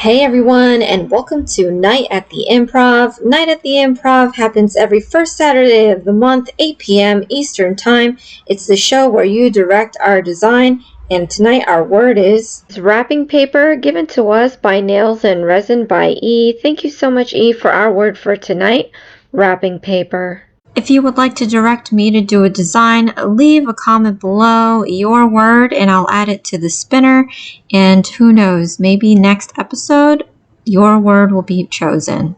Hey everyone, and welcome to Night at the Improv. Night at the Improv happens every first Saturday of the month, 8 p.m. Eastern Time. It's the show where you direct our design, and tonight our word is wrapping paper, given to us by Nails and Resin by E. Thank you so much, E, for our word for tonight, wrapping paper. If you would like to direct me to do a design, leave a comment below your word and I'll add it to the spinner. And who knows, maybe next episode, your word will be chosen.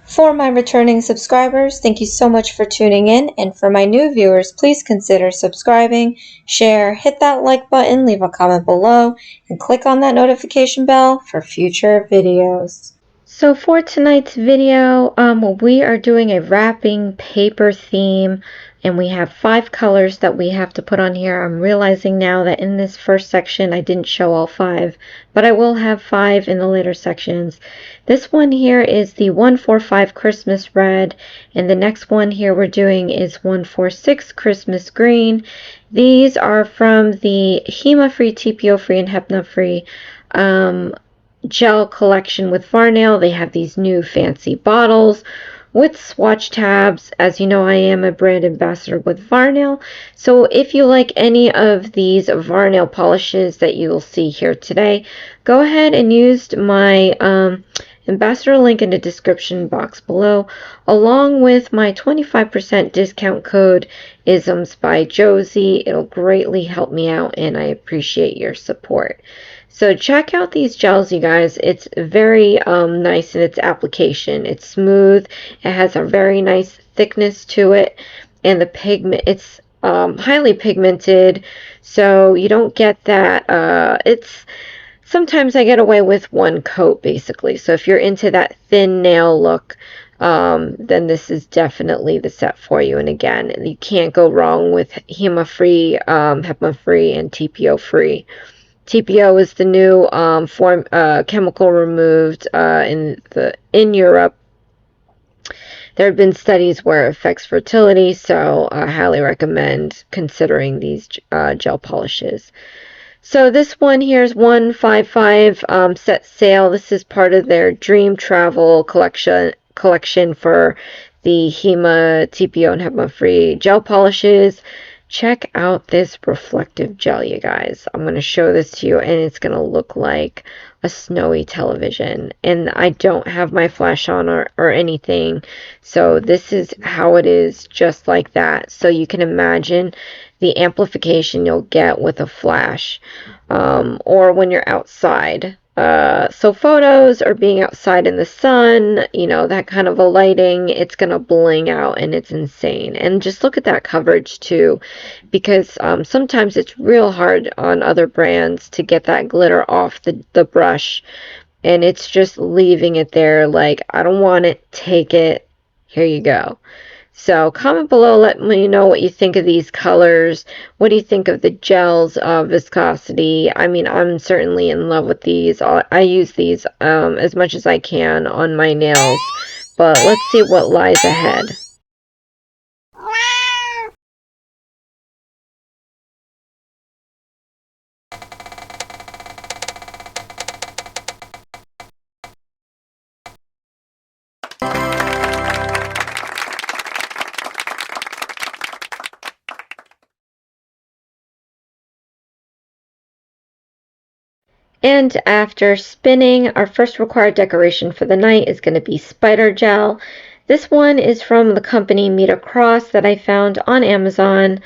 For my returning subscribers, thank you so much for tuning in. And for my new viewers, please consider subscribing, share, hit that like button, leave a comment below, and click on that notification bell for future videos. So for tonight's video, we are doing a wrapping paper theme, and we have 5 colors that we have to put on here. I'm realizing now that in this first section I didn't show all 5, but I will have 5 in the later sections. This one here is the 145 Christmas Red, and the next one here we're doing is 146 Christmas Green. These are from the HEMA-free, TPO-free, and HEPNA-free gel collection with Varnail. They have these new fancy bottles with swatch tabs. As you know, I am a brand ambassador with Varnail, so if you like any of these Varnail polishes that you will see here today, go ahead and use my ambassador link in the description box below, along with my 25% discount code IsmsbyJosie. It'll greatly help me out and I appreciate your support. So check out these gels, you guys. It's very nice in its application. It's smooth. It has a very nice thickness to it, and the pigment, it's highly pigmented, so you don't get that. Sometimes I get away with one coat basically. So if you're into that thin nail look, then this is definitely the set for you. And again, you can't go wrong with HEMA-free, HEPA-free, and TPO-free. TPO is the new chemical removed in Europe. There have been studies where it affects fertility, so I highly recommend considering these gel polishes. So this one here is 155 set sale. This is part of their Dream Travel collection for the HEMA, TPO, and HEPA-free gel polishes. Check out this reflective gel, you guys. I'm going to show this to you, and it's going to look like a snowy television. And I don't have my flash on or anything, so this is how it is, just like that. So you can imagine the amplification you'll get with a flash, or when you're outside. So photos or being outside in the sun, you know, that kind of a lighting, it's gonna bling out and it's insane. And just look at that coverage too, because sometimes it's real hard on other brands to get that glitter off the brush, and it's just leaving it there like, I don't want it, take it, here you go. So comment below, let me know what you think of these colors. What do you think of the gels, viscosity? I mean, I'm certainly in love with these. I use these as much as I can on my nails, but let's see what lies ahead. And after spinning, our first required decoration for the night is going to be spider gel. This one is from the company Meet Across that I found on Amazon.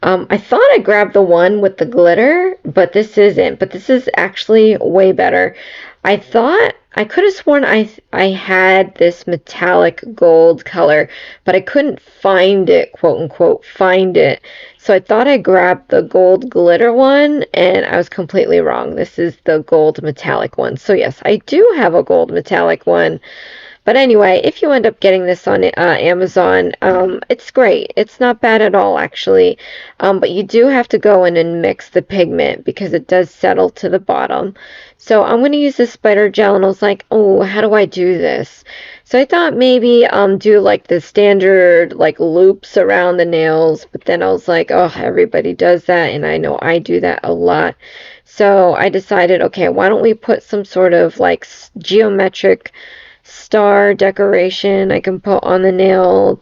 I thought I grabbed the one with the glitter, but this isn't. But this is actually way better. I thought I could have sworn I had this metallic gold color, but I couldn't find it, quote unquote, find it. So I thought I grabbed the gold glitter one, and I was completely wrong. This is the gold metallic one. So yes, I do have a gold metallic one. But anyway, if you end up getting this on Amazon, it's great. It's not bad at all, actually. But you do have to go in and mix the pigment because it does settle to the bottom. So I'm going to use this spider gel, and I was like, oh, how do I do this? So I thought maybe do like the standard like loops around the nails. But then I was like, oh, everybody does that, and I know I do that a lot. So I decided, okay, why don't we put some sort of like geometric star decoration I can put on the nail.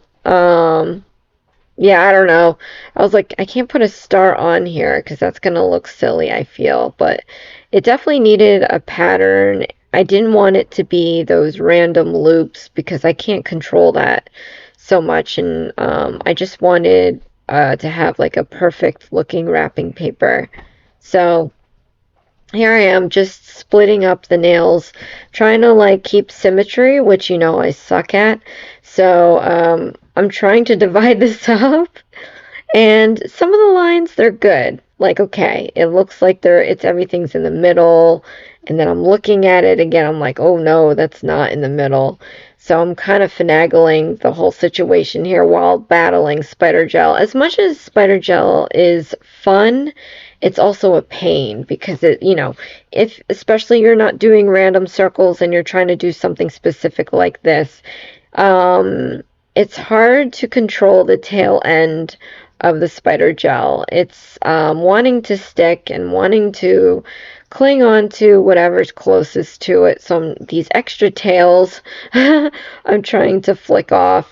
Yeah, I don't know. I was like, I can't put a star on here because that's gonna look silly, I feel. But it definitely needed a pattern. I didn't want it to be those random loops because I can't control that so much. And I just wanted to have like a perfect looking wrapping paper. So here I am just splitting up the nails, trying to like keep symmetry, which you know I suck at. So I'm trying to divide this up, and some of the lines they're good. Like, okay, it looks like everything's in the middle, and then I'm looking at it again, I'm like, oh no, that's not in the middle. So I'm kind of finagling the whole situation here while battling spider gel. As much as spider gel is fun, it's also a pain because it, you know, if especially you're not doing random circles and you're trying to do something specific like this, it's hard to control the tail end of the spider gel. It's wanting to stick and wanting to cling on to whatever's closest to it. So these extra tails I'm trying to flick off.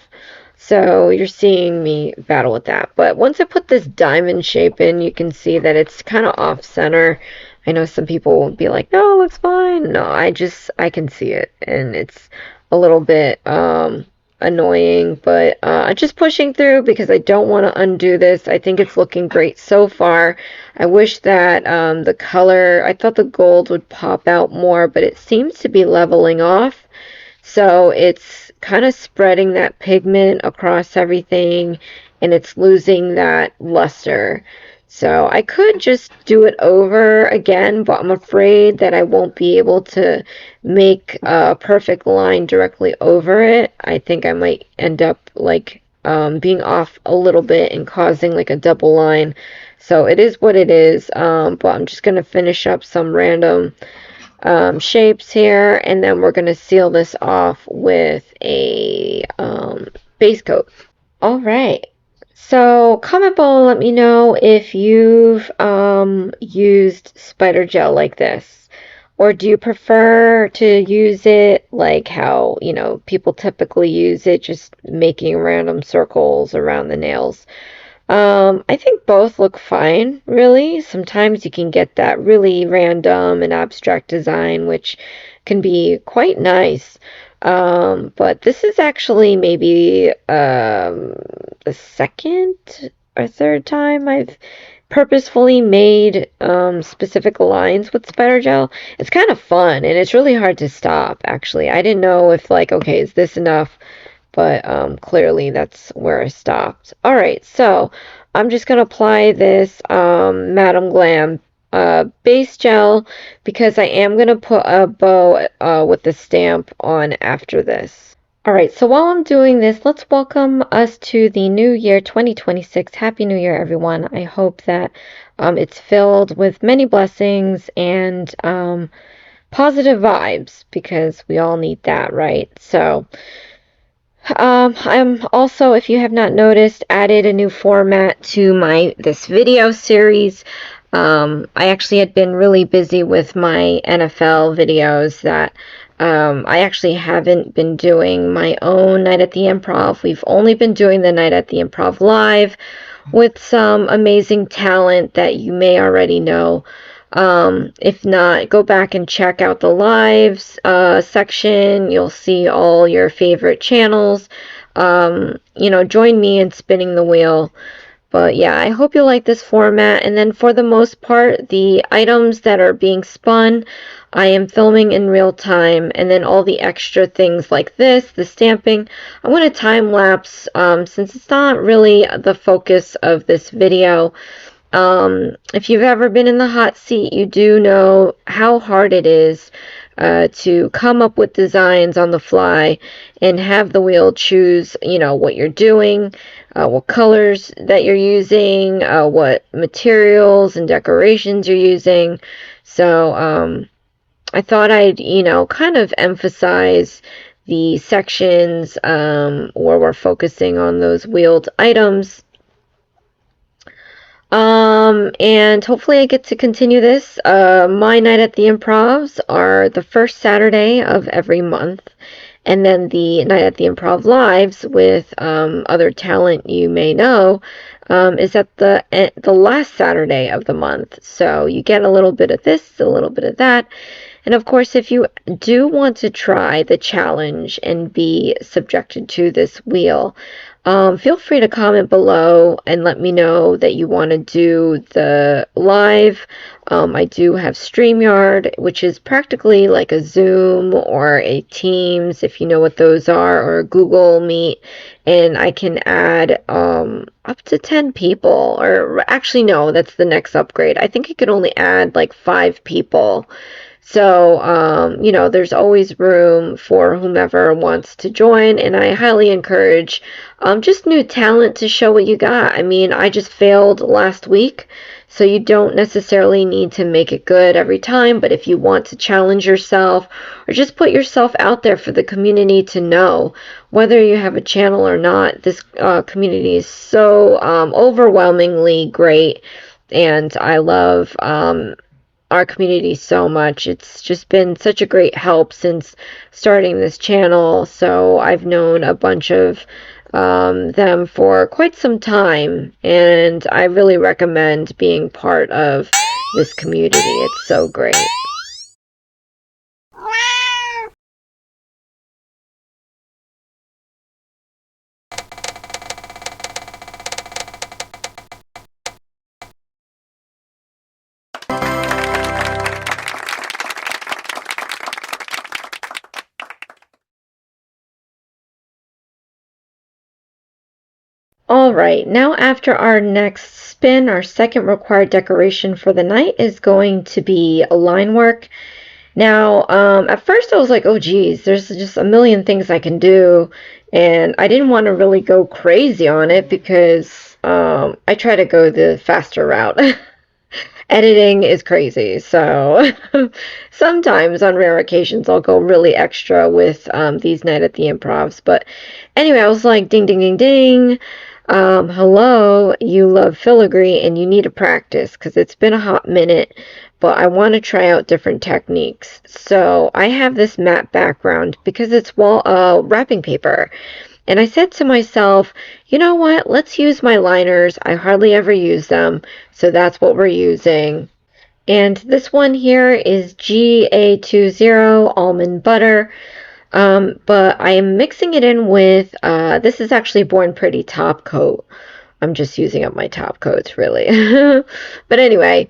So you're seeing me battle with that. But once I put this diamond shape in, you can see that it's kind of off center. I know some people will be like, no, it looks fine. No, I can see it. And it's a little bit annoying, but I'm just pushing through because I don't want to undo this. I think it's looking great so far. I wish that the color, I thought the gold would pop out more, but it seems to be leveling off. So it's kind of spreading that pigment across everything, and it's losing that luster. So I could just do it over again, but I'm afraid that I won't be able to make a perfect line directly over it. I think I might end up like being off a little bit and causing like a double line. So it is what it is, but I'm just going to finish up some random shapes here, and then we're going to seal this off with a base coat. All right. So comment below, let me know if you've used spider gel like this, or do you prefer to use it like how, you know, people typically use it, just making random circles around the nails. I think both look fine, really. Sometimes you can get that really random and abstract design, which can be quite nice. But this is actually maybe the second or third time I've purposefully made specific lines with spider gel. It's kind of fun, and it's really hard to stop, actually. I didn't know if, like, okay, is this enough? But clearly that's where I stopped. All right, so I'm just going to apply this Madam Glam base gel because I am going to put a bow with the stamp on after this. All right, so while I'm doing this, let's welcome us to the new year 2026. Happy New Year, everyone. I hope that it's filled with many blessings and positive vibes because we all need that, right? So I'm also, if you have not noticed, added a new format to this video series. I actually had been really busy with my NFL videos that I actually haven't been doing my own Night at the Improv. We've only been doing the Night at the Improv live with some amazing talent that you may already know. If not, go back and check out the lives section. You'll see all your favorite channels. You know, join me in spinning the wheel. But yeah, I hope you like this format. And then for the most part, the items that are being spun, I am filming in real time. And then all the extra things like this, the stamping, I'm going to time lapse since it's not really the focus of this video. If you've ever been in the hot seat, you do know how hard it is to come up with designs on the fly and have the wheel choose, you know, what you're doing, what colors that you're using, what materials and decorations you're using. So I thought I'd, you know, kind of emphasize the sections where we're focusing on those wheeled items. And hopefully I get to continue this. My night at the Improvs are the first Saturday of every month. And then the Night at the Improv Lives with other talent you may know is at the last Saturday of the month. So you get a little bit of this, a little bit of that. And of course, if you do want to try the challenge and be subjected to this wheel, feel free to comment below and let me know that you want to do the live. I do have StreamYard, which is practically like a Zoom or a Teams, if you know what those are, or a Google Meet. And I can add up to 10 people, or actually, no, that's the next upgrade. I think I could only add like 5 people. So, you know, there's always room for whomever wants to join, and I highly encourage just new talent to show what you got. I mean, I just failed last week, so you don't necessarily need to make it good every time, but if you want to challenge yourself or just put yourself out there for the community to know, whether you have a channel or not, this community is so overwhelmingly great, and I love our community so much. It's just been such a great help since starting this channel. So I've known a bunch of them for quite some time, and I really recommend being part of this community. It's so great. Alright, now after our next spin, our second required decoration for the night is going to be a Linework. Now, at first I was like, oh geez, there's just a million things I can do, and I didn't want to really go crazy on it because I try to go the faster route. Editing is crazy, so sometimes on rare occasions I'll go really extra with these Night at the Improvs. But anyway, I was like, ding, ding, ding, ding. Hello, you love filigree and you need to practice because it's been a hot minute, but I want to try out different techniques. So I have this matte background because it's wrapping paper. And I said to myself, you know what, let's use my liners. I hardly ever use them, so that's what we're using. And this one here is GA20 Almond Butter. But I am mixing it in with, this is actually Born Pretty top coat. I'm just using up my top coats, really. But anyway,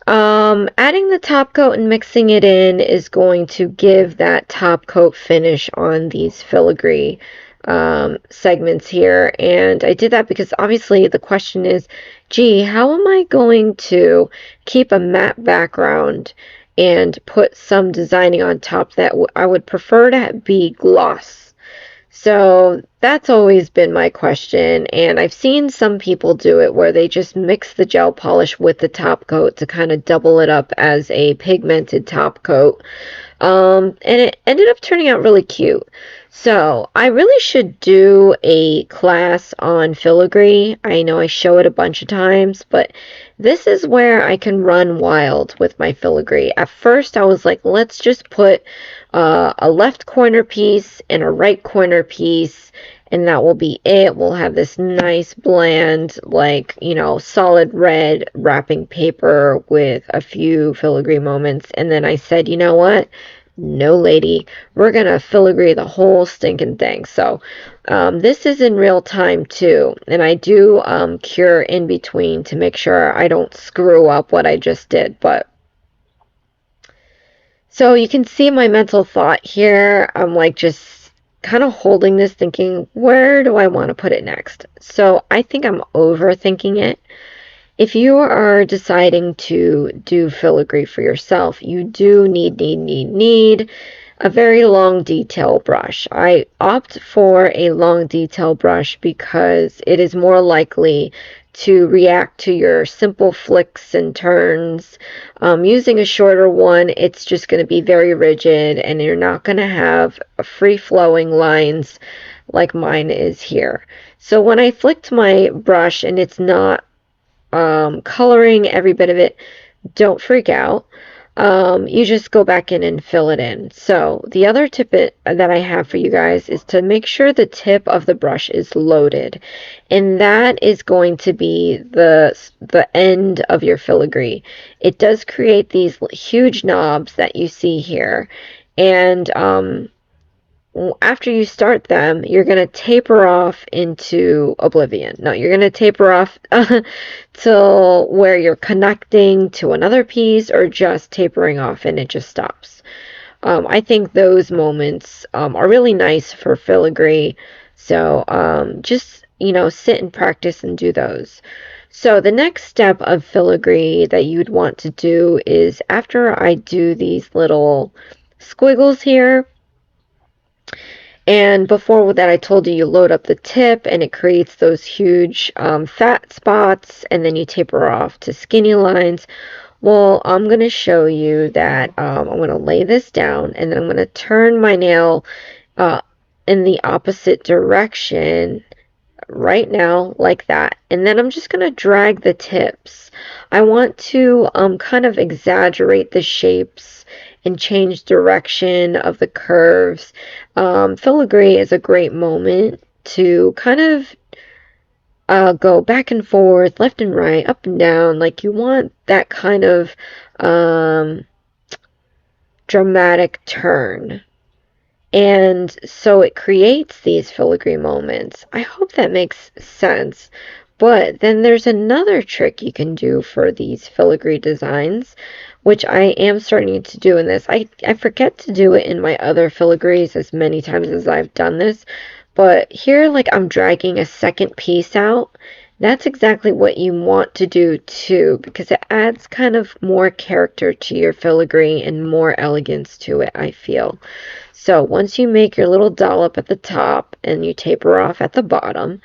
adding the top coat and mixing it in is going to give that top coat finish on these filigree segments here. And I did that because obviously the question is, gee, how am I going to keep a matte background and put some designing on top that I would prefer to be gloss? So that's always been my question, and I've seen some people do it where they just mix the gel polish with the top coat to kind of double it up as a pigmented top coat. And it ended up turning out really cute. So I really should do a class on filigree. I know I show it a bunch of times, but this is where I can run wild with my filigree. At first I was like, let's just put a left corner piece and a right corner piece, and that will be it. We'll have this nice bland, like, you know, solid red wrapping paper with a few filigree moments. And then I said, you know what? No, lady, we're gonna filigree the whole stinking thing. So this is in real time too, and I do cure in between to make sure I don't screw up what I just did. But so you can see my mental thought here. I'm like just kind of holding this, thinking, where do I want to put it next? So I think I'm overthinking it. If you are deciding to do filigree for yourself, you do need a very long detail brush. I opt for a long detail brush because it is more likely to react to your simple flicks and turns. Using a shorter one, it's just going to be very rigid and you're not going to have free-flowing lines like mine is here. So when I flicked my brush and it's not coloring every bit of it, don't freak out. You just go back in and fill it in. So the other tip that I have for you guys is to make sure the tip of the brush is loaded, and that is going to be the end of your filigree. It does create these huge knobs that you see here, and after you start them, you're going to taper off into oblivion. No, you're going to taper off till where you're connecting to another piece, or just tapering off and it just stops. I think those moments are really nice for filigree. So just, sit and practice and do those. So the next step of filigree that you'd want to do is, after I do these little squiggles here, and before that, I told you load up the tip and it creates those huge fat spots, and then you taper off to skinny lines. Well, I'm going to show you that I'm going to lay this down, and then I'm going to turn my nail in the opposite direction right now, like that. And then I'm just going to drag the tips. I want to kind of exaggerate the shapes and change direction of the curves. Filigree is a great moment to kind of go back and forth, left and right, up and down. Like, you want that kind of dramatic turn. And so it creates these filigree moments. I hope that makes sense. But then there's another trick you can do for these filigree designs, which I am starting to do in this. I forget to do it in my other filigrees as many times as I've done this. But here, like, I'm dragging a second piece out. That's exactly what you want to do too, because it adds kind of more character to your filigree and more elegance to it, I feel. So once you make your little dollop at the top and you taper off at the bottom,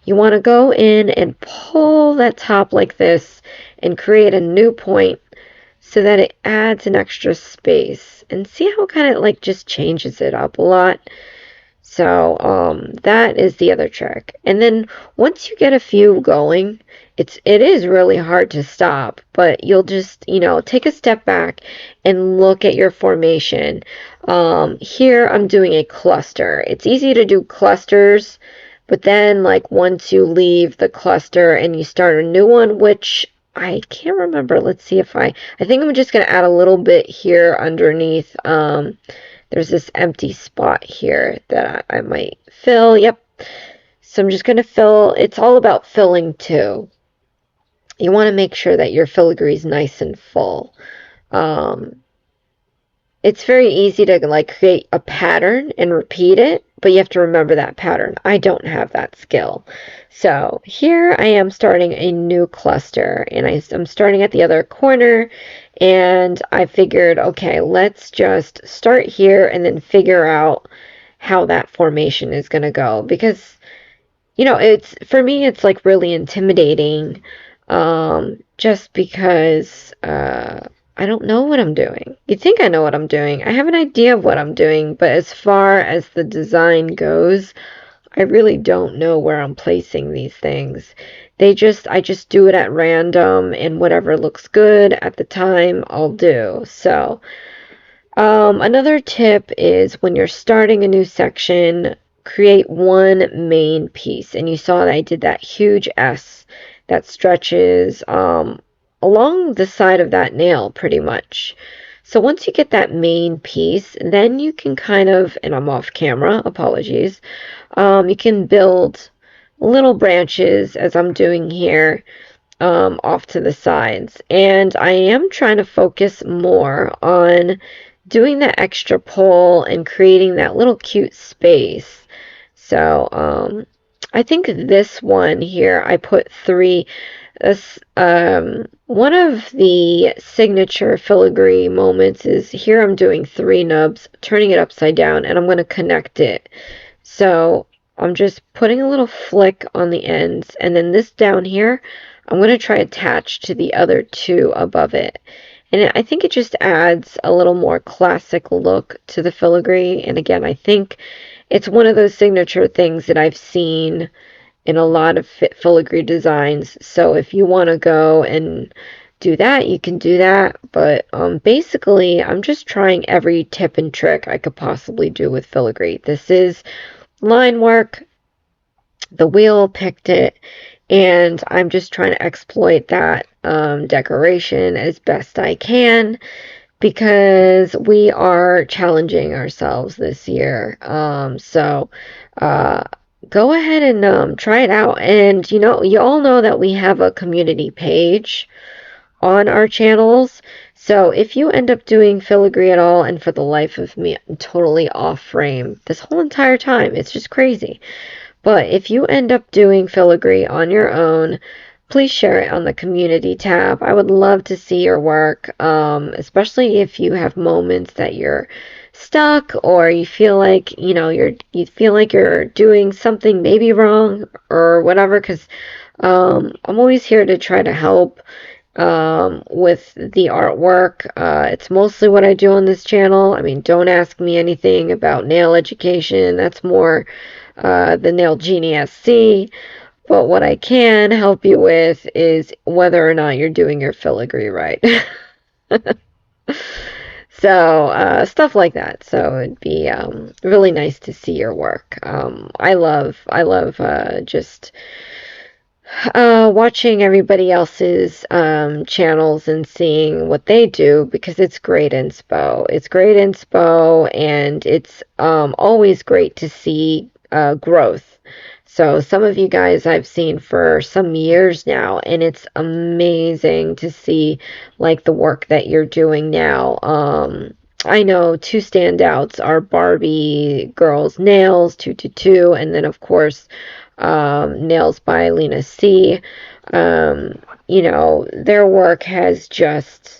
you want to go in and pull that top like this and create a new point so that it adds an extra space. And see how it kind of like just changes it up a lot? So that is the other trick. And then once you get a few going, it is really hard to stop, but you'll just, take a step back and look at your formation. Here I'm doing a cluster. It's easy to do clusters, but then, like, once you leave the cluster and you start a new one, which I can't remember. Let's see if I think I'm just going to add a little bit here underneath. There's this empty spot here that I might fill. Yep. So I'm just going to fill. It's all about filling too. You want to make sure that your filigree is nice and full. It's very easy to, like, create a pattern and repeat it, but you have to remember that pattern. I don't have that skill. So here I am starting a new cluster, and I'm starting at the other corner, and I figured, okay, let's just start here and then figure out how that formation is going to go, because, for me, it's like really intimidating, just because I don't know what I'm doing. You think I know what I'm doing. I have an idea of what I'm doing, but as far as the design goes, I really don't know where I'm placing these things. I just do it at random, and whatever looks good at the time, I'll do. So, another tip is, when you're starting a new section, create one main piece. And you saw that I did that huge S that stretches along the side of that nail pretty much. So once you get that main piece, then you can kind of, and I'm off camera, apologies, you can build little branches, as I'm doing here, off to the sides. And I am trying to focus more on doing the extra pull and creating that little cute space. So I think this one here, I put 3. One of the signature filigree moments is here. I'm doing 3 nubs, turning it upside down, and I'm going to connect it. So I'm just putting a little flick on the ends, and then this down here, I'm going to try attach to the other 2 above it. And I think it just adds a little more classic look to the filigree. And again, I think it's one of those signature things that I've seen in a lot of filigree designs. So if you want to go and do that, you can do that. But basically, I'm just trying every tip and trick I could possibly do with filigree. This is line work. The wheel picked it, and I'm just trying to exploit that decoration as best I can, because we are challenging ourselves this year. So go ahead and try it out. And you all know that we have a community page on our channels. So if you end up doing filigree at all, and for the life of me, I'm totally off frame this whole entire time. It's just crazy. But if you end up doing filigree on your own, please share it on the community tab. I would love to see your work, especially if you have moments that you're stuck, or you feel like you're doing something maybe wrong or whatever. Because I'm always here to try to help with the artwork. It's mostly what I do on this channel. I mean, don't ask me anything about nail education. That's more the Nail Genie SC. But what I can help you with is whether or not you're doing your filigree right. So stuff like that. So it'd be really nice to see your work. I love just watching everybody else's channels and seeing what they do, because it's great inspo. It's great inspo, and it's always great to see growth. So some of you guys I've seen for some years now, and it's amazing to see like the work that you're doing now. I know two standouts are Barbie Girls Nails 222, and then of course Nails by Lena C. Their work has just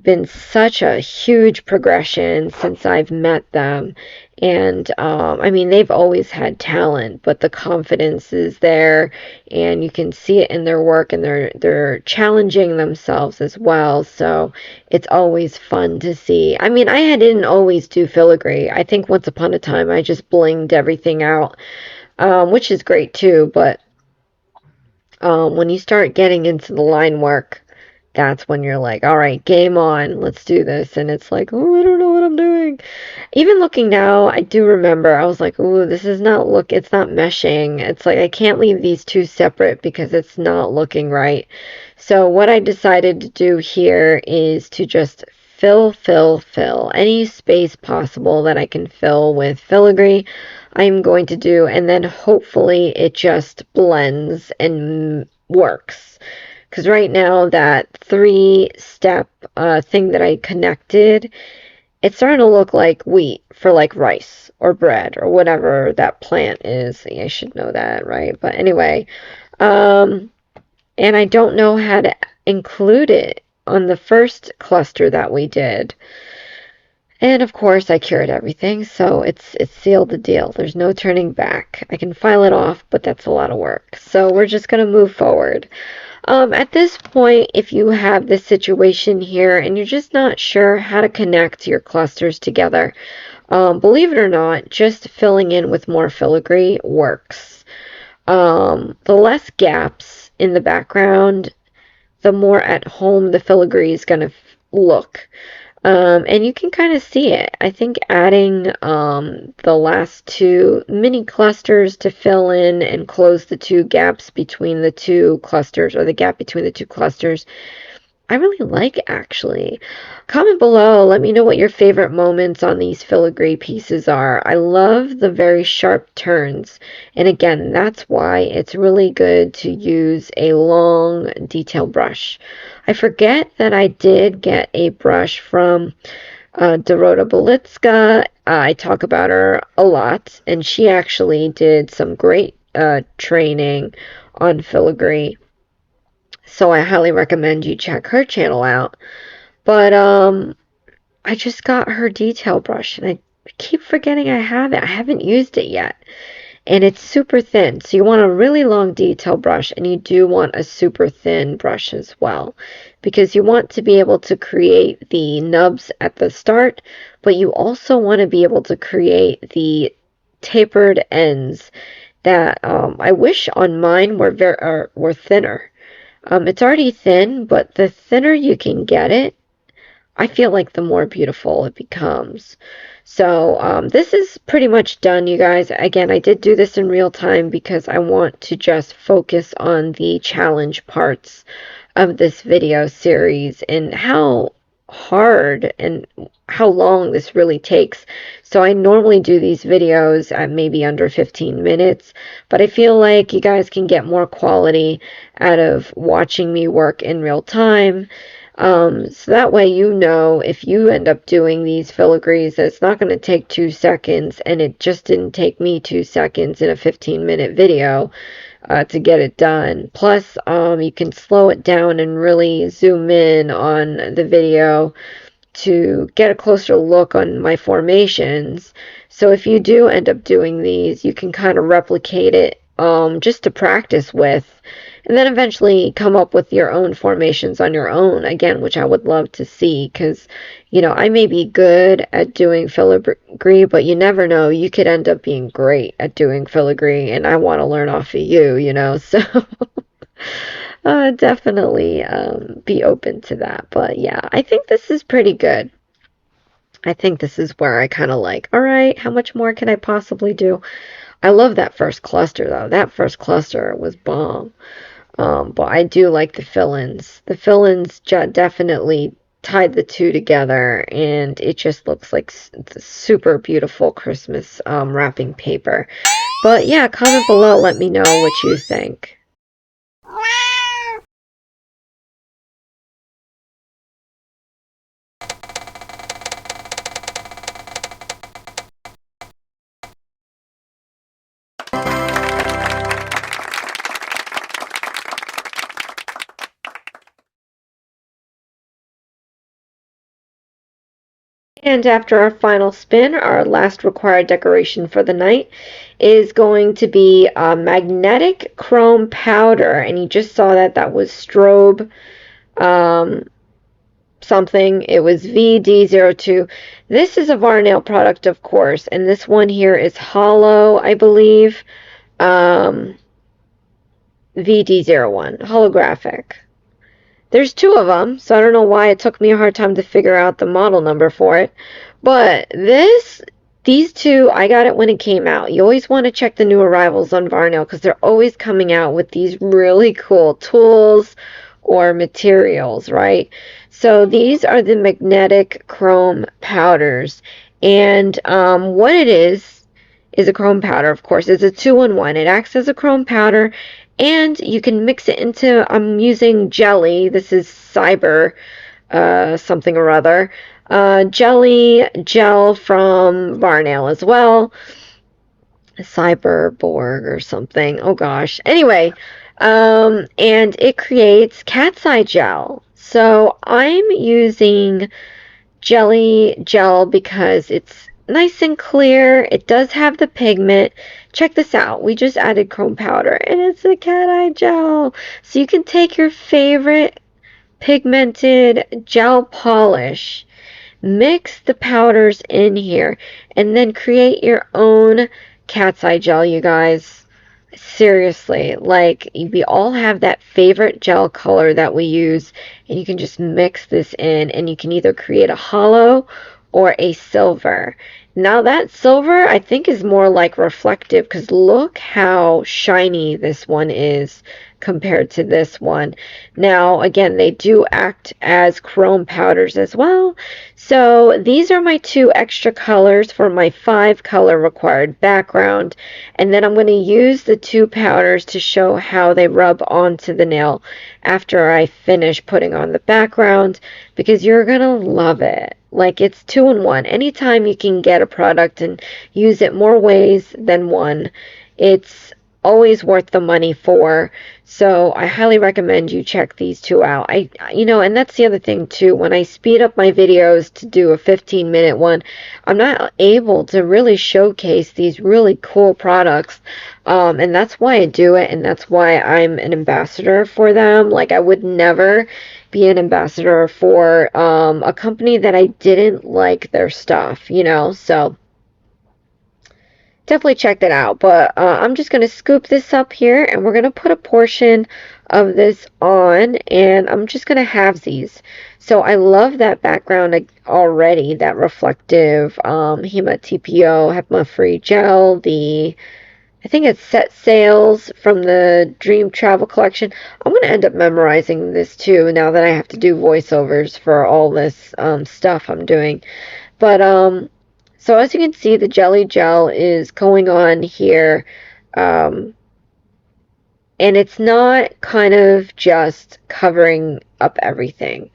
been such a huge progression since I've met them. And I mean, they've always had talent, but the confidence is there, and you can see it in their work, and they're challenging themselves as well. So it's always fun to see. I mean, I didn't always do filigree. I think once upon a time I just blinged everything out, which is great too. But when you start getting into the line work, that's when you're like, all right, game on, let's do this. And it's like, oh, I don't know what I'm doing. Even looking now, I do remember, I was like, oh, this is not it's not meshing. It's like, I can't leave these two separate because it's not looking right. So what I decided to do here is to just fill any space possible that I can fill with filigree. I'm going to do, and then hopefully it just blends and works. Because right now, that 3-step thing that I connected, it's starting to look like wheat for like rice or bread or whatever that plant is. I should know that, right? But anyway, and I don't know how to include it on the first cluster that we did. And of course, I cured everything, so it's sealed the deal. There's no turning back. I can file it off, but that's a lot of work. So we're just going to move forward. At this point, if you have this situation here and you're just not sure how to connect your clusters together, believe it or not, just filling in with more filigree works. The less gaps in the background, the more at home the filigree is going to look. And you can kind of see it. I think adding the last 2 mini clusters to fill in and close the 2 gaps between the 2 clusters, or the gap between the 2 clusters, I really like, actually. Comment below, let me know what your favorite moments on these filigree pieces are. I love the very sharp turns, and again, that's why it's really good to use a long detail brush. I forget that I did get a brush from Dorota Belitska. I talk about her a lot, and she actually did some great training on filigree. So I highly recommend you check her channel out. But I just got her detail brush, and I keep forgetting I have it. I haven't used it yet. And it's super thin. So you want a really long detail brush, and you do want a super thin brush as well, because you want to be able to create the nubs at the start, but you also want to be able to create the tapered ends that I wish on mine were thinner. It's already thin, but the thinner you can get it, I feel like the more beautiful it becomes. So this is pretty much done, you guys. Again, I did do this in real time because I want to just focus on the challenge parts of this video series and how hard and how long this really takes. So I normally do these videos at maybe under 15 minutes, but I feel like you guys can get more quality out of watching me work in real time. So that way, you know, if you end up doing these filigrees, it's not going to take 2 seconds, and it just didn't take me 2 seconds in a 15-minute video to get it done. Plus, you can slow it down and really zoom in on the video to get a closer look on my formations. So if you do end up doing these, you can kind of replicate it just to practice with, and then eventually come up with your own formations on your own, again, which I would love to see, because, you know, I may be good at doing filigree, but you never know, you could end up being great at doing filigree, and I want to learn off of you, you know, so definitely be open to that. But yeah, I think this is pretty good. I think this is where I kind of like, all right, how much more can I possibly do? I love that first cluster, though. That first cluster was bomb. But I do like the fill-ins. The fill-ins definitely tied the two together, and it just looks like super beautiful Christmas wrapping paper. But yeah, comment below, let me know what you think. And after our final spin, our last required decoration for the night is going to be a magnetic chrome powder. And you just saw that was strobe something. It was VD02. This is a Varnail product, of course. And this one here is hollow, I believe. VD01, holographic. There's two of them, so I don't know why it took me a hard time to figure out the model number for it. But these two, I got it when it came out. You always want to check the new arrivals on Varnail because they're always coming out with these really cool tools or materials, right? So these are the magnetic chrome powders. And what it is a chrome powder, of course. It's a 2-in-1. It acts as a chrome powder, and you can mix it into, I'm using jelly. This is Cyber something or other. Jelly gel from Varnail as well. Cyberborg or something. Oh gosh. Anyway, and it creates cat's eye gel. So I'm using jelly gel because it's nice and clear. It does have the pigment. Check this out. We just added chrome powder and it's a cat eye gel. So you can take your favorite pigmented gel polish, mix the powders in here, and then create your own cat's eye gel, you guys. Seriously, like, we all have that favorite gel color that we use, and you can just mix this in, and you can either create a hollow or a silver. Now that silver, I think, is more like reflective, because look how shiny this one is compared to this one. Now, again, they do act as chrome powders as well. So these are my 2 extra colors for my 5 color required background. And then I'm going to use the 2 powders to show how they rub onto the nail after I finish putting on the background, because you're going to love it. Like, it's 2-in-1. Anytime you can get a product and use it more ways than one, it's always worth the money for. So I highly recommend you check these 2 out. You know, and that's the other thing too. When I speed up my videos to do a 15-minute one, I'm not able to really showcase these really cool products. And that's why I do it, and that's why I'm an ambassador for them. Like, I would never be an ambassador for a company that I didn't like their stuff, you know. So definitely check that out. But I'm just going to scoop this up here, and we're going to put a portion of this on, and I'm just going to halvesies. So I love that background already, that reflective Hema TPO, HEPA free gel, I think it's Set Sails from the Dream Travel Collection. I'm going to end up memorizing this too now that I have to do voiceovers for all this stuff I'm doing. But so as you can see, the jelly gel is going on here. And it's not kind of just covering up everything.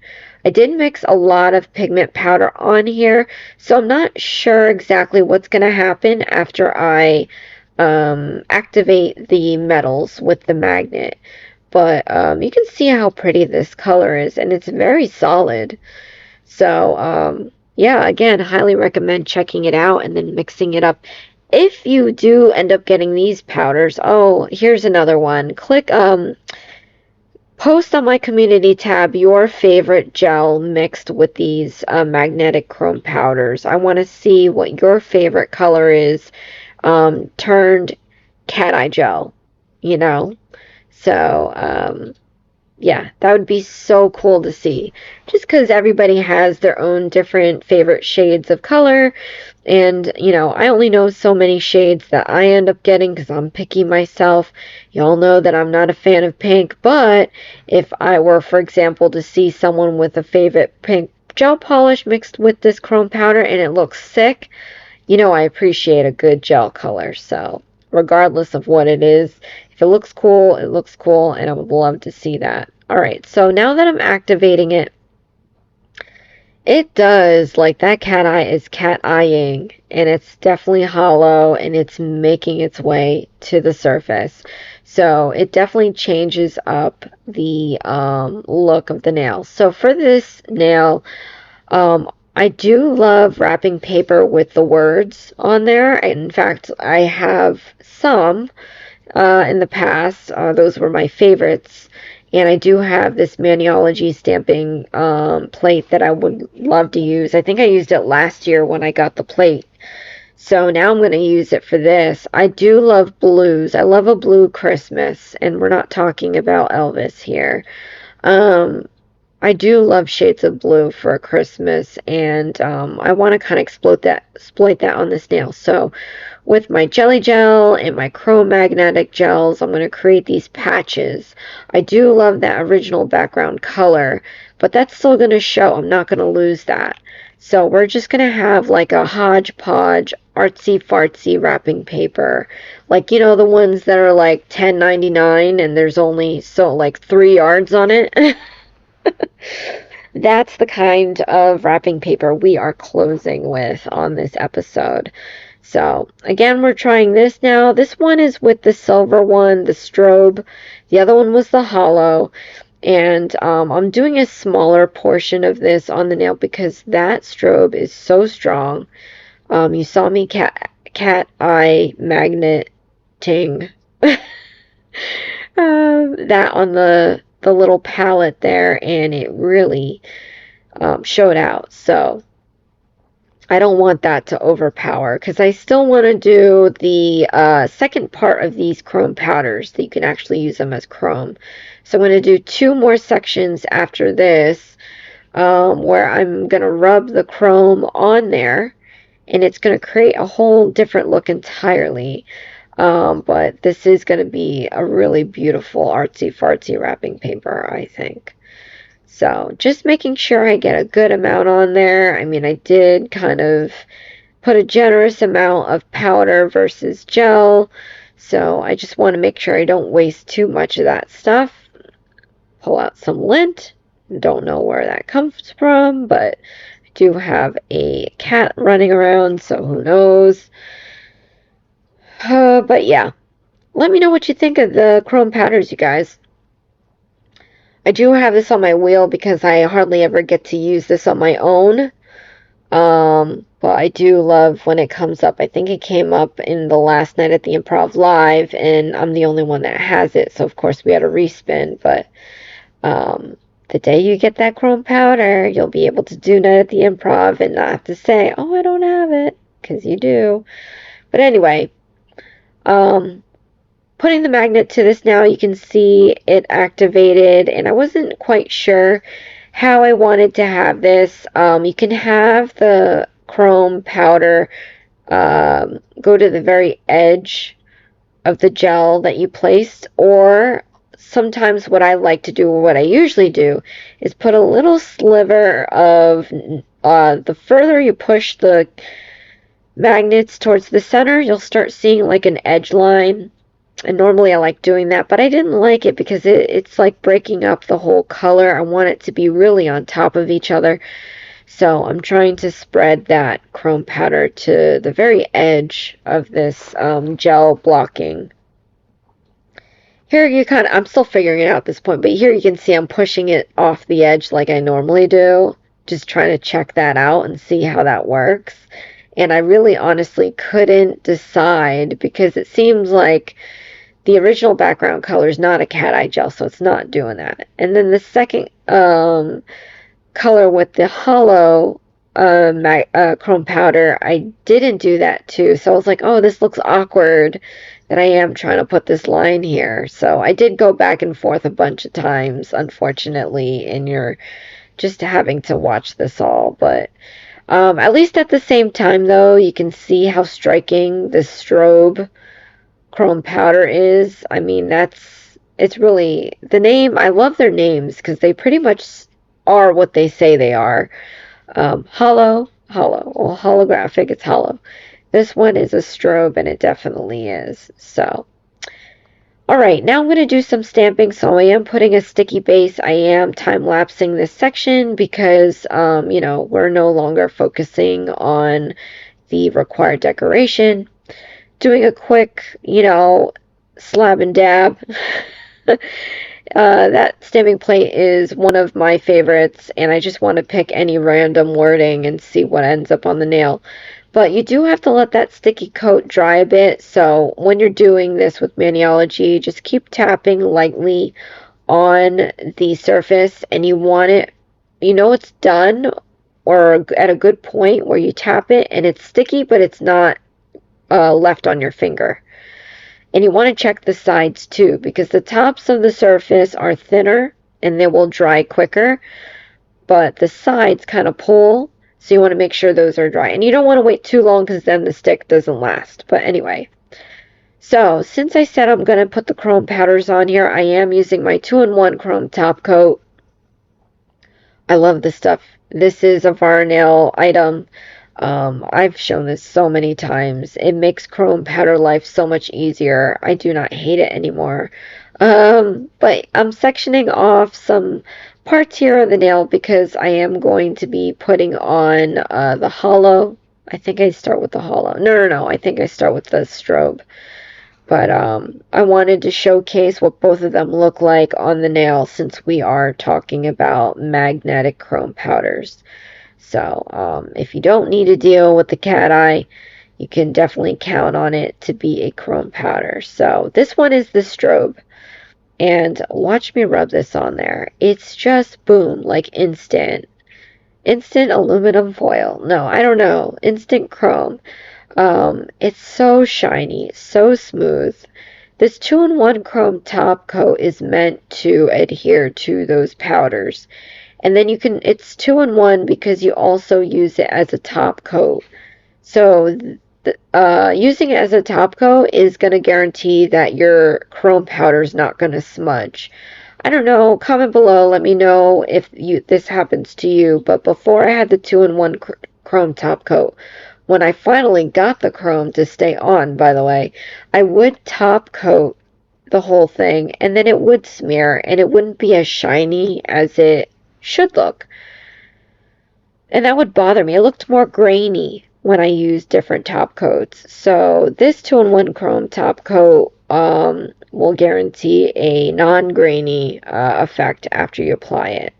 I did mix a lot of pigment powder on here, so I'm not sure exactly what's going to happen after I activate the metals with the magnet. But you can see how pretty this color is, and it's very solid. So yeah, again, highly recommend checking it out and then mixing it up. If you do end up getting these powders, oh, here's another one. Click post on my community tab your favorite gel mixed with these magnetic chrome powders. I want to see what your favorite color is turned cat eye gel, you know. So yeah, that would be so cool to see, just because everybody has their own different favorite shades of color. And you know, I only know so many shades that I end up getting because I'm picky myself. Y'all know that I'm not a fan of pink, but if I were, for example, to see someone with a favorite pink gel polish mixed with this chrome powder and it looks sick, you know, I appreciate a good gel color. So regardless of what it is, if it looks cool, it looks cool, and I would love to see that. Alright, so now that I'm activating it, it does, like, that cat eye is cat eyeing, and it's definitely hollow, and it's making its way to the surface. So it definitely changes up the look of the nail. So for this nail, I do love wrapping paper with the words on there. In fact, I have some in the past. Those were my favorites. And I do have this Maniology stamping plate that I would love to use. I think I used it last year when I got the plate. So now I'm going to use it for this. I do love blues. I love a blue Christmas. And we're not talking about Elvis here. I do love shades of blue for Christmas, and I want to kind of exploit that on this nail. So with my jelly gel and my chrome magnetic gels, I'm going to create these patches. I do love that original background color, but that's still going to show. I'm not going to lose that. So we're just going to have like a hodgepodge artsy-fartsy wrapping paper. Like, you know, the ones that are like $10.99 and there's only like 3 yards on it. That's the kind of wrapping paper we are closing with on this episode. So again, we're trying this now. This one is with the silver one, the strobe. The other one was the hollow. And I'm doing a smaller portion of this on the nail because that strobe is so strong. You saw me cat eye magneting that on the little palette there, and it really showed out. So I don't want that to overpower because I still want to do the second part of these chrome powders that you can actually use them as chrome. So I'm going to do 2 more sections after this where I'm going to rub the chrome on there, and it's going to create a whole different look entirely. But this is going to be a really beautiful artsy-fartsy wrapping paper, I think. So just making sure I get a good amount on there. I mean, I did kind of put a generous amount of powder versus gel. So I just want to make sure I don't waste too much of that stuff. Pull out some lint. Don't know where that comes from, but I do have a cat running around, so who knows. But yeah, let me know what you think of the chrome powders, you guys. I do have this on my wheel because I hardly ever get to use this on my own. But I do love when it comes up. I think it came up in the last night at the Improv Live, and I'm the only one that has it. So, of course, we had a respin. But the day you get that chrome powder, you'll be able to do Night at the Improv and not have to say, oh, I don't have it, because you do. But anyway, Putting the magnet to this now, you can see it activated, and I wasn't quite sure how I wanted to have this. You can have the chrome powder go to the very edge of the gel that you placed, or sometimes what I like to do, or what I usually do, is put a little sliver of, the further you push the magnets towards the center, you'll start seeing like an edge line. And normally I like doing that, but I didn't like it because it's like breaking up the whole color. I want it to be really on top of each other. So I'm trying to spread that chrome powder to the very edge of this gel blocking. Here you I'm still figuring it out at this point, but here you can see I'm pushing it off the edge like I normally do. Just trying to check that out and see how that works. And I really honestly couldn't decide because it seems like the original background color is not a cat eye gel, so it's not doing that. And then the second color with the hollow chrome powder, I didn't do that too. So I was like, oh, this looks awkward that I am trying to put this line here. So I did go back and forth a bunch of times, unfortunately, and you're just having to watch this all. But at least at the same time, though, you can see how striking this strobe chrome powder is. I mean, it's really the name. I love their names because they pretty much are what they say they are. Hollow, well, holographic, it's hollow. This one is a strobe, and it definitely is. So, all right, now I'm going to do some stamping. So I am putting a sticky base. I am time-lapsing this section because, we're no longer focusing on the required decoration. Doing a quick, slab and dab. That stamping plate is one of my favorites, and I just want to pick any random wording and see what ends up on the nail. But you do have to let that sticky coat dry a bit, so when you're doing this with Maniology, just keep tapping lightly on the surface, and you want it, it's done, or at a good point where you tap it, and it's sticky, but it's not left on your finger. And you want to check the sides too, because the tops of the surface are thinner and they will dry quicker, but the sides kind of pull, so you want to make sure those are dry. And you don't want to wait too long because then the stick doesn't last. But anyway, so since I said I'm going to put the chrome powders on here, I am using my 2-in-1 chrome top coat. I love this stuff. This is a Varnail item. I've shown this so many times. It makes chrome powder life so much easier. I do not hate it anymore. But I'm sectioning off some parts here of the nail because I am going to be putting on the hollow. I think I start with the hollow. No. I think I start with the strobe. But I wanted to showcase what both of them look like on the nail since we are talking about magnetic chrome powders. So if you don't need to deal with the cat eye, you can definitely count on it to be a chrome powder. So this one is the strobe. And watch me rub this on there. It's just boom, like instant. Instant aluminum foil. No, I don't know. Instant chrome. It's so shiny, so smooth. This 2-in-1 chrome top coat is meant to adhere to those powders. And then it's 2-in-1 because you also use it as a top coat. So using it as a top coat is going to guarantee that your chrome powder is not going to smudge. I don't know, comment below, let me know if this happens to you. But before I had the 2-in-1 chrome top coat, when I finally got the chrome to stay on, by the way, I would top coat the whole thing, and then it would smear, and it wouldn't be as shiny as it should look. And that would bother me. It looked more grainy when I used different top coats. So this 2-in-1 chrome top coat will guarantee a non-grainy effect after you apply it.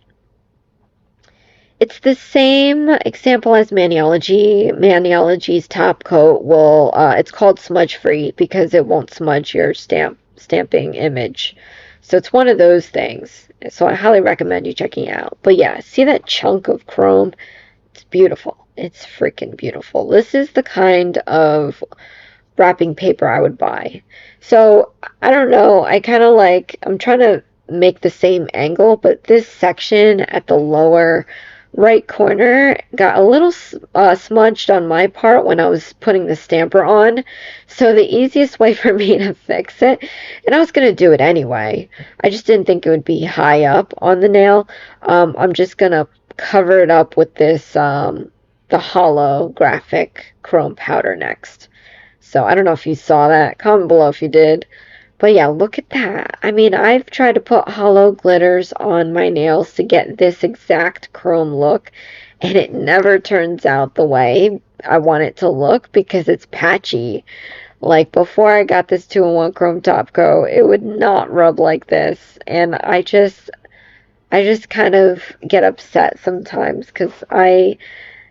It's the same example as Maniology. Maniology's top coat will, it's called smudge free because it won't smudge your stamping image. So it's one of those things. So I highly recommend you checking it out. But yeah, see that chunk of chrome? It's beautiful. It's freaking beautiful. This is the kind of wrapping paper I would buy. So I don't know, I kind of like, I'm trying to make the same angle, but this section at the lower right corner got a little smudged on my part when I was putting the stamper on. So the easiest way for me to fix it, and I was going to do it anyway, I just didn't think it would be high up on the nail. I'm just going to cover it up with this the holographic chrome powder next. So I don't know if you saw that. Comment below if you did. But yeah, look at that. I mean, I've tried to put hollow glitters on my nails to get this exact chrome look, and it never turns out the way I want it to look because it's patchy. Like before I got this 2-in-1 chrome top coat, it would not rub like this, and I just kind of get upset sometimes because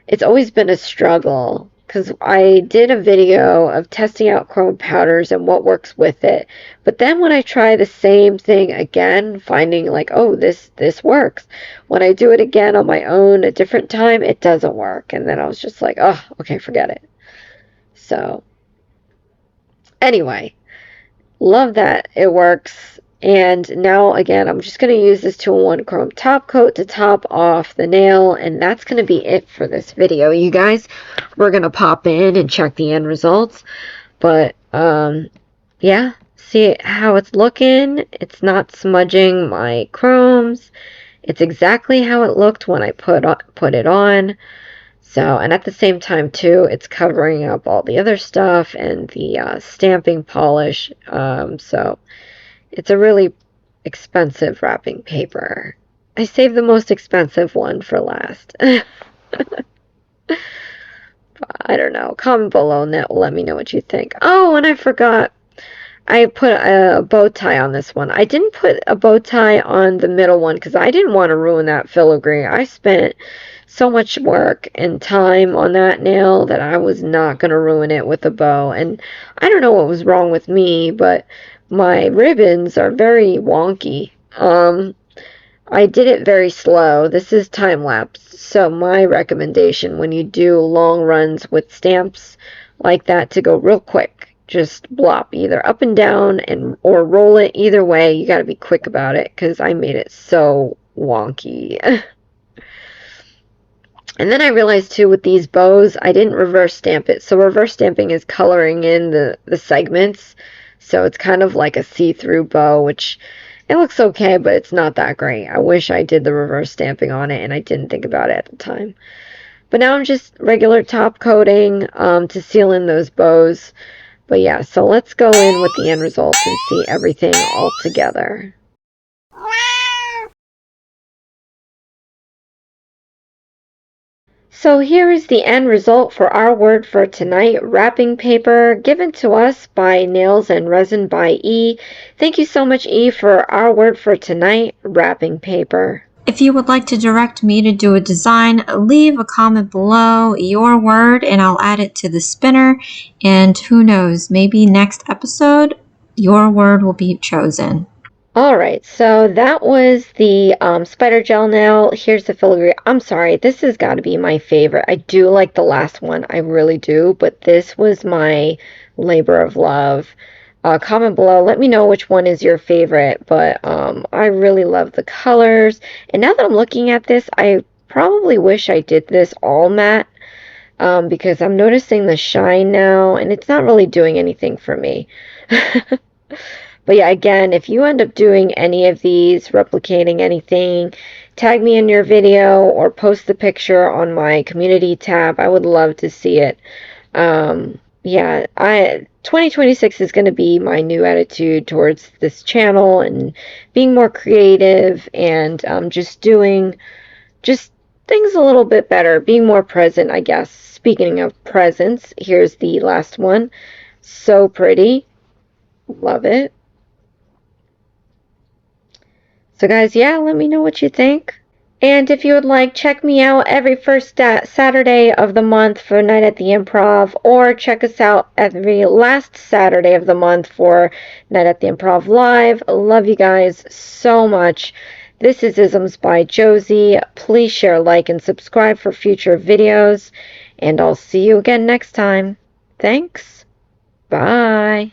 it's always been a struggle. Because I did a video of testing out chrome powders and what works with it. But then when I try the same thing again, finding like, oh, this works. When I do it again on my own a different time, it doesn't work. And then I was just like, oh, okay, forget it. So anyway, love that it works. And now again, I'm just going to use this 2-in-1 chrome top coat to top off the nail, and that's going to be it for this video, you guys. We're going to pop in and check the end results, but yeah, see how it's looking. It's not smudging my chromes. It's exactly how it looked when I put it on. So, and at the same time too, it's covering up all the other stuff and the stamping polish. So it's a really expensive wrapping paper. I saved the most expensive one for last. I don't know. Comment below and let me know what you think. Oh, and I forgot. I put a bow tie on this one. I didn't put a bow tie on the middle one because I didn't want to ruin that filigree. I spent so much work and time on that nail that I was not going to ruin it with a bow. And I don't know what was wrong with me, but my ribbons are very wonky. I did it very slow. This is time-lapse, so my recommendation when you do long runs with stamps like that to go real quick. Just blop either up and down or roll it. Either way, you got to be quick about it because I made it so wonky. And then I realized too with these bows, I didn't reverse stamp it. So reverse stamping is coloring in the segments. So it's kind of like a see-through bow, which it looks okay, but it's not that great. I wish I did the reverse stamping on it, and I didn't think about it at the time. But now I'm just regular top coating to seal in those bows. But yeah, so let's go in with the end result and see everything all together. So here is the end result for our word for tonight, wrapping paper, given to us by Nails and Resin by E. Thank you so much, E, for our word for tonight, wrapping paper. If you would like to direct me to do a design, leave a comment below, your word, and I'll add it to the spinner. And who knows, maybe next episode, your word will be chosen. Alright, so that was the spider gel nail. Here's the filigree. I'm sorry, this has got to be my favorite. I do like the last one, I really do, but this was my labor of love. Comment below, let me know which one is your favorite, but I really love the colors. And now that I'm looking at this, I probably wish I did this all matte because I'm noticing the shine now, and it's not really doing anything for me. But yeah, again, if you end up doing any of these, replicating anything, tag me in your video or post the picture on my community tab. I would love to see it. Yeah, 2026 is going to be my new attitude towards this channel and being more creative and just doing things a little bit better, being more present, I guess. Speaking of presents, here's the last one. So pretty. Love it. So guys, yeah, let me know what you think. And if you would like, check me out every first Saturday of the month for Night at the Improv, or check us out every last Saturday of the month for Night at the Improv Live. Love you guys so much. This is Isms by Josie. Please share, like, and subscribe for future videos. And I'll see you again next time. Thanks. Bye.